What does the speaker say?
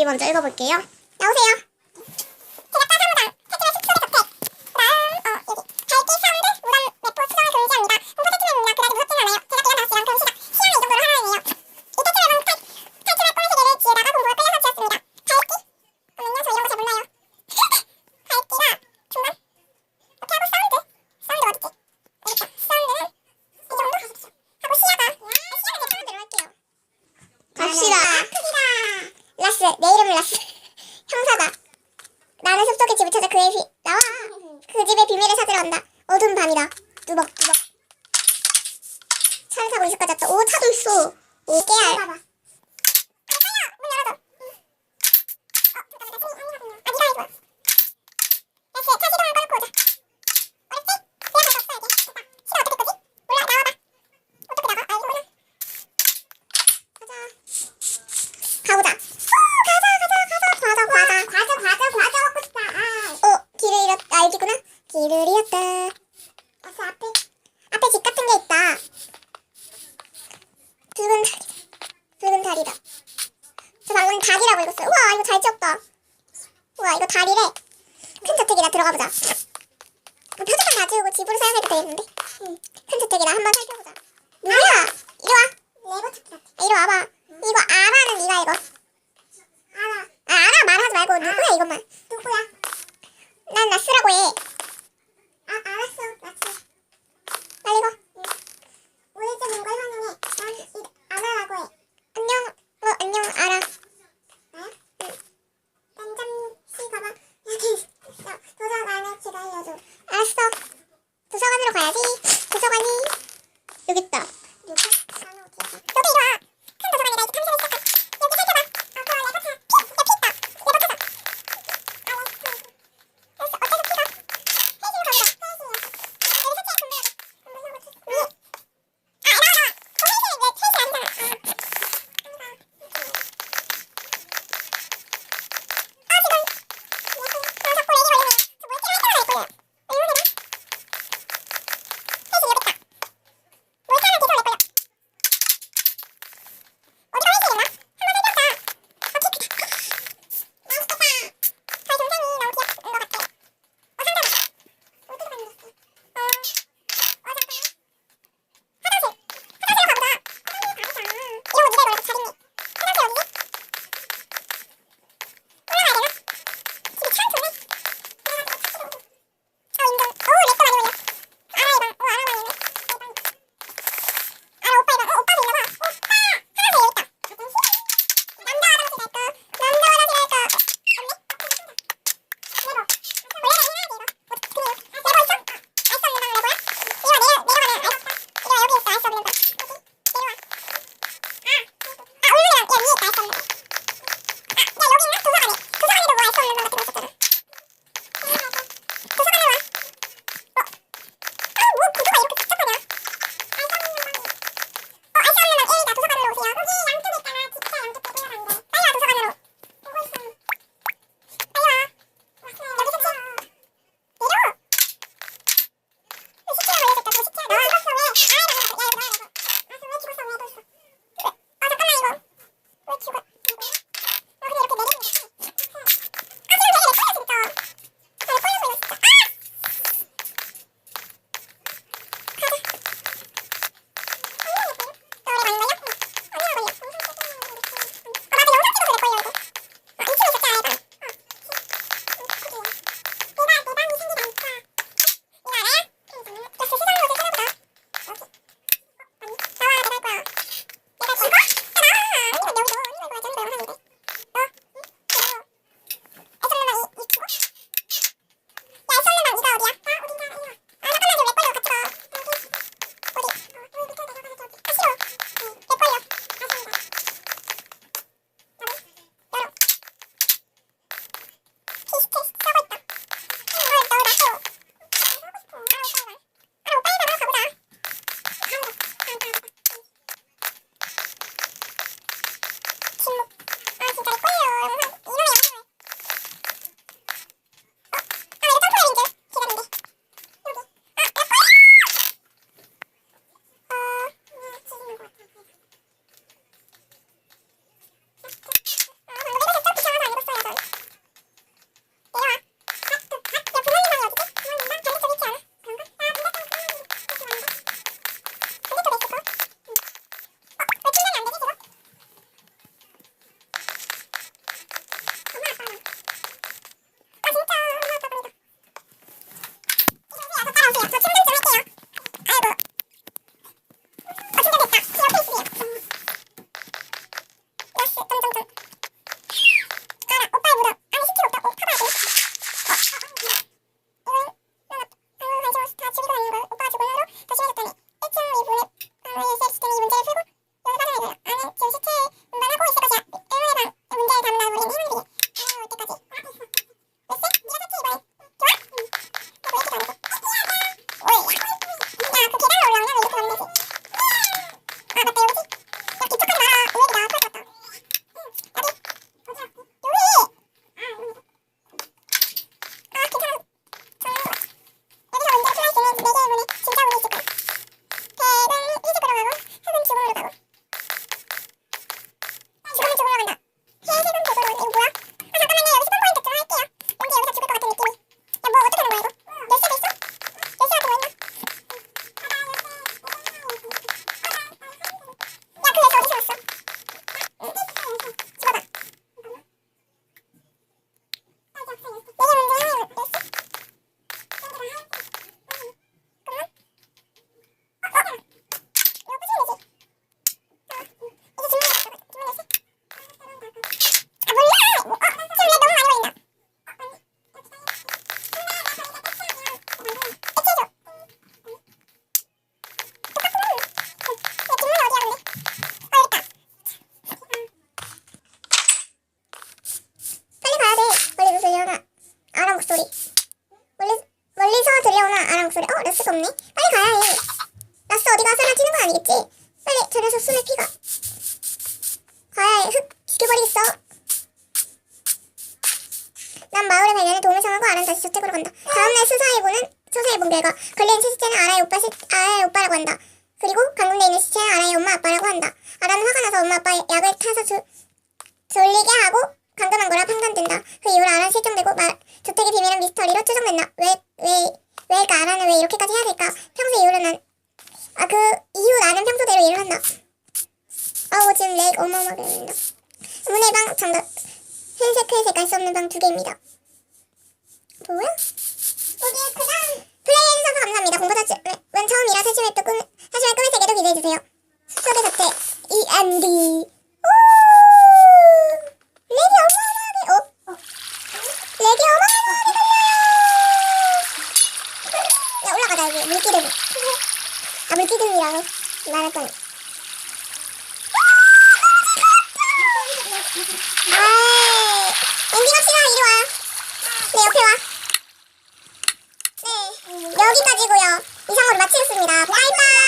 먼저 읽어볼게요. 나오세요. 제가 따사무당, 해주면 숲속의 저택. 그다음 여기 밝기 사운드, 무단 내포 수정을 금지합니다. 홍보 탈출입니다. 그다지 무섭진 않아요. 제가 기간 5시간 그럼 시작. 시간은 이 정도로 하라는 얘기예요. 이 탈출맵은 탈출할 꿈의 세계를 지으다가 공부가 끌려 설치였습니다. 밝기? 잠깐만요, 저 이런 거 잘 몰라요. 밝기가 중간? 이렇게 하고 사운드 어딨지? 여기 있다. 사운드는 이 정도? 하고 시야가 시야는 내 사운드로 할게요. 갑시다. 크기다. 라스, 내 이름은 라스. 형사다. 나는 숲속의 집을 찾아 그의 나와. 그 집의 비밀을 찾으러 간다. 어두운 밤이다. 뚜벅. 차를 타고 이슬까지 왔다. 오, 차도 있어. 오, 깨알. 문 열어줘. 네가 해줘. 라스, 차 시동을 꺼놓고 오자. 어렵지? 그냥 가서 없어야지. 됐다. 시동 어떻게 끄지? 몰라, 나와봐. 어떻게 나가? 이거구나. 가보자. 과자 먹고 싶다. 길을 잃었다. 여기구나. 길을 잃었다. 앞에 집 같은 게 있다. 붉은 다리다. 저 방금 다리라고 읽었어요. 우와, 이거 잘 지었다. 우와, 이거 다리래. 큰 저택이다. 들어가 보자. 표지판 다 지우고 집으로 사용해도 되겠는데? 큰 저택이다. 한번 살펴보자. 누구야? 이리 와. 레고 찾기 같아. 이리 와봐. 이거 아라는 네가 읽어. 알아 말하지 말고 누구야 이것만. 누구야? 난 라스라고 해. 알았어. 라스. 빨리 읽어. 우회전 문걸 환영해. 난 아라라고 해. 안녕 아라. 나야? 난 잠시 가봐. 여기 있어. 도서관에 길 알려줘. 알았어. 도서관으로 가야지. 도서관이 여기 있다. 누구? 너도 이리 와. 큰 도서관이다. 이제 탐색을 시작하. 여기 살펴봐. 내가 차. 소리. 라스가 없네. 빨리 가야 해. 라스 어디 가서 뛰는 건 아니겠지? 빨리 저 녀석 숨을 피가. 가야 해. 흑 죽여버리겠어. 난 마을의 발견에 도움을 청하고 아란 다시 저택으로 간다. 다음날 수사해본 결과 걸려있는 시체는 아라의 오빠라고 한다. 그리고 감금돼 있는 시체는 아라의 엄마 아빠라고 한다. 아라는 화가 나서 엄마 아빠 약을 타서 졸리게 하고 감금한 거라 판단된다. 그 이후로 아라는 실종되고 저택의 비밀은 미스터리로 추정된다. 왜일까? 아라는 왜 이렇게까지 해야 될까? 그 이후 나는 평소대로 일을 한다. 지금 렉 어마어마하게 걸린다. 문의 방 정답. 회색 알 수 없는 방 2개입니다. 뭐야? 플레이해주셔서 감사합니다. 공부자은 처음이라 사심의 꿈의 세계도 기대해주세요. 숲속의 자체 END. 렉이 어마어마하게 걸려요. 야 올라가자. 여기 물기둥. 물기둥이라고 말했더니 엔딩합시다. 이리 와. 네 옆에 와. 네 여기까지고요. 이상으로 마치겠습니다. 바이바이.